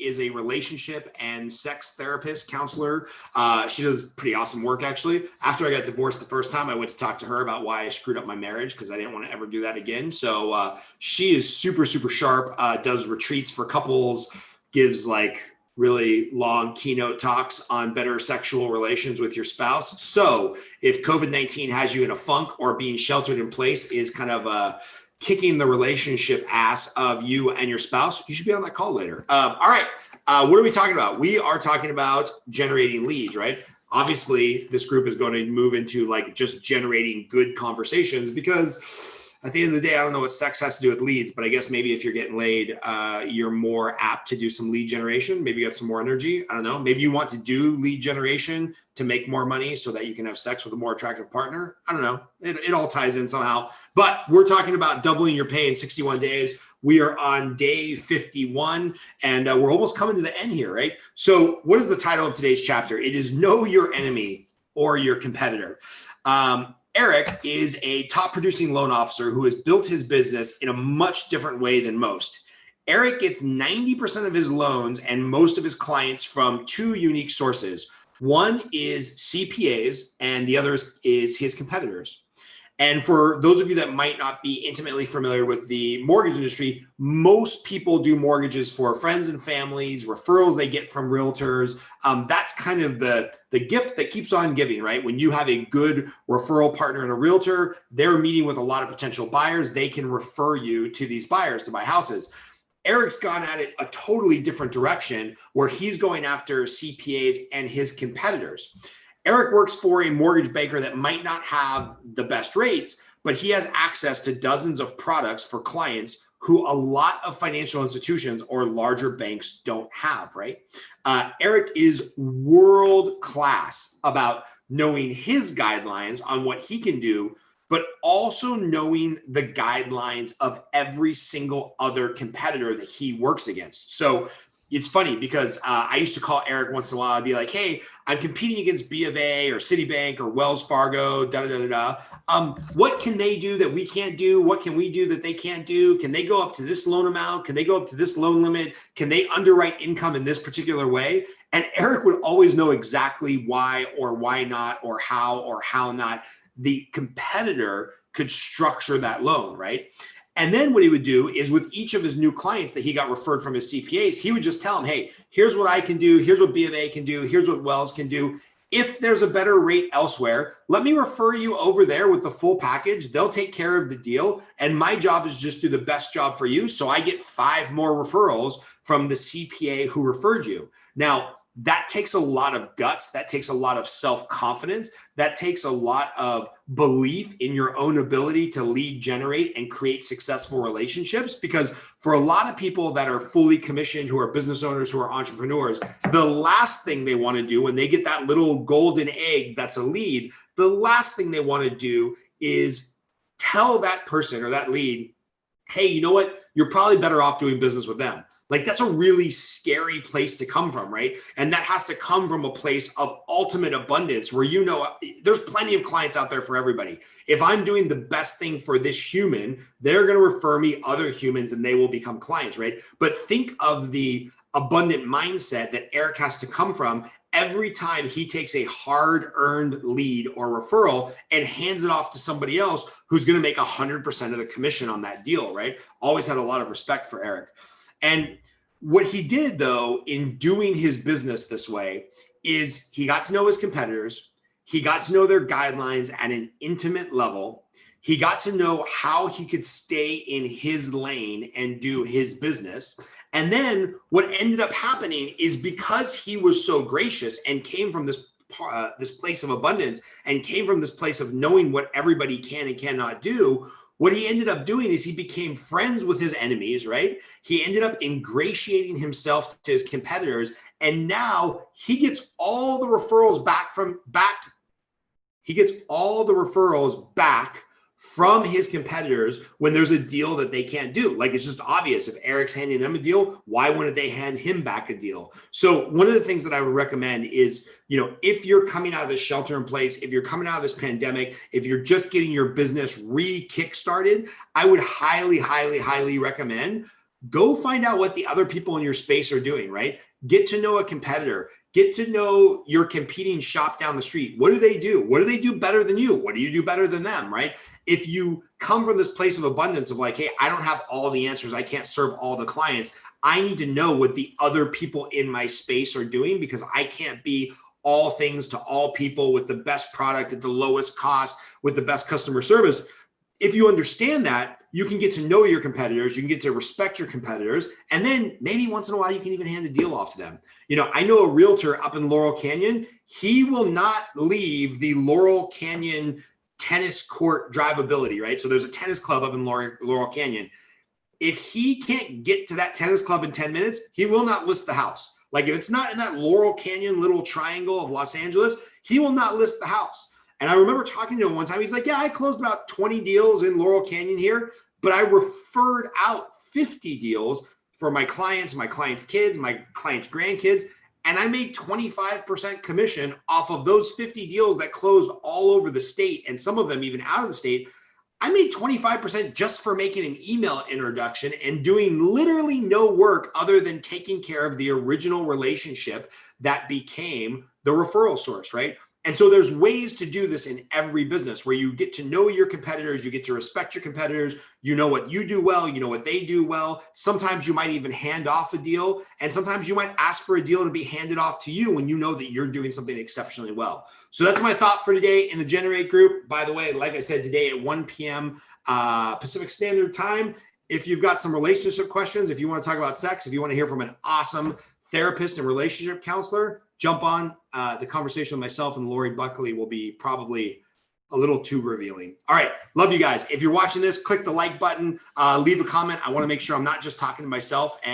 is a relationship and sex therapist, counselor. She does pretty awesome work, actually. After I got divorced the first time, I went to talk to her about why I screwed up my marriage because I didn't want to ever do that again. So she is super, super sharp, does retreats for couples, gives like really long keynote talks on better sexual relations with your spouse. So if COVID-19 has you in a funk or being sheltered in place is kind of kicking the relationship ass of you and your spouse, you should be on that call later. All right, what are we talking about? We are talking about generating leads, right? Obviously, this group is going to move into like just generating good conversations because at the end of the day, I don't know what sex has to do with leads, but I guess maybe if you're getting laid, you're more apt to do some lead generation. Maybe you got some more energy. I don't know. Maybe you want to do lead generation to make more money so that you can have sex with a more attractive partner. I don't know. It all ties in somehow. But we're talking about doubling your pay in 61 days. We are on day 51, and we're almost coming to the end here, right? So what is the title of today's chapter? It is Know Your Enemy or Your Competitor. Eric is a top producing loan officer who has built his business in a much different way than most. Eric gets 90% of his loans and most of his clients from two unique sources. One is CPAs and the other is his competitors. And for those of you that might not be intimately familiar with the mortgage industry, most people do mortgages for friends and families, referrals they get from realtors. That's kind of the gift that keeps on giving, right? When you have a good referral partner and a realtor, they're meeting with a lot of potential buyers. They can refer you to these buyers to buy houses. Eric's gone at it a totally different direction where he's going after CPAs and his competitors. Eric works for a mortgage banker that might not have the best rates, but he has access to dozens of products for clients who a lot of financial institutions or larger banks don't have, right? Eric is world class about knowing his guidelines on what he can do, but also knowing the guidelines of every single other competitor that he works against. So it's funny because I used to call Eric once in a while. I'd be like, hey, I'm competing against B of A or Citibank or Wells Fargo, what can they do that we can't do? What can we do that they can't do? Can they go up to this loan amount? Can they go up to this loan limit? Can they underwrite income in this particular way? And Eric would always know exactly why or why not or how not the competitor could structure that loan, right? And then what he would do is with each of his new clients that he got referred from his CPAs, he would just tell them, hey, here's what I can do. Here's what B of A can do. Here's what Wells can do. If there's a better rate elsewhere, let me refer you over there with the full package. They'll take care of the deal. And my job is just do the best job for you. So I get 5 more referrals from the CPA who referred you. Now, that takes a lot of guts. That takes a lot of self-confidence. That takes a lot of belief in your own ability to lead generate and create successful relationships. Because for a lot of people that are fully commissioned, who are business owners, who are entrepreneurs, the last thing they want to do when they get that little golden egg that's a lead, the last thing they want to do is tell that person or that lead, hey, you know what? You're probably better off doing business with them. Like that's a really scary place to come from, right? And that has to come from a place of ultimate abundance where you know there's plenty of clients out there for everybody. If I'm doing the best thing for this human, they're going to refer me other humans and they will become clients, right? But think of the abundant mindset that Eric has to come from every time he takes a hard-earned lead or referral and hands it off to somebody else who's going to make 100% of the commission on that deal, right? Always had a lot of respect for Eric. And what he did, though, in doing his business this way is he got to know his competitors. He got to know their guidelines at an intimate level. He got to know how he could stay in his lane and do his business. And then what ended up happening is because he was so gracious and came from this place of abundance and came from this place of knowing what everybody can and cannot do, what he ended up doing is he became friends with his enemies, right? He ended up ingratiating himself to his competitors. And now he gets all the referrals back. He gets all the referrals back from his competitors when there's a deal that they can't do. Like it's just obvious. If Eric's handing them a deal, why wouldn't they hand him back a deal? So one of the things that I would recommend is, if you're coming out of this shelter in place, if you're coming out of this pandemic, if you're just getting your business re-kickstarted, I would highly, highly, highly recommend Go find out what the other people in your space are doing, right? Get to know a competitor. Get to know your competing shop down the street. What do they do? What do they do better than you? What do you do better than them, right? If you come from this place of abundance of like, hey, I don't have all the answers. I can't serve all the clients. I need to know what the other people in my space are doing because I can't be all things to all people with the best product at the lowest cost with the best customer service. If you understand that, you can get to know your competitors, you can get to respect your competitors, and then maybe once in a while you can even hand a deal off to them. I know a realtor up in Laurel Canyon. He will not leave the Laurel Canyon tennis court drivability, right? So there's a tennis club up in Laurel Canyon. If he can't get to that tennis club in 10 minutes, he will not list the house. Like if it's not in that Laurel Canyon little triangle of Los Angeles, he will not list the house. And I remember talking to him one time. He's like, yeah, I closed about 20 deals in Laurel Canyon here, but I referred out 50 deals for my clients' kids, my clients' grandkids. And I made 25% commission off of those 50 deals that closed all over the state and some of them even out of the state. I made 25% just for making an email introduction and doing literally no work other than taking care of the original relationship that became the referral source, right? And so there's ways to do this in every business where you get to know your competitors, you get to respect your competitors, you know what you do well, you know what they do well. Sometimes you might even hand off a deal, and sometimes you might ask for a deal to be handed off to you when you know that you're doing something exceptionally well. So that's my thought for today in the Generate group. By the way, like I said, today at 1 p.m. Pacific Standard Time. If you've got some relationship questions, if you want to talk about sex, if you want to hear from an awesome therapist and relationship counselor, jump on. The conversation with myself and Lori Buckley will be probably a little too revealing. All right. Love you guys. If you're watching this, click the like button, leave a comment. I want to make sure I'm not just talking to myself. And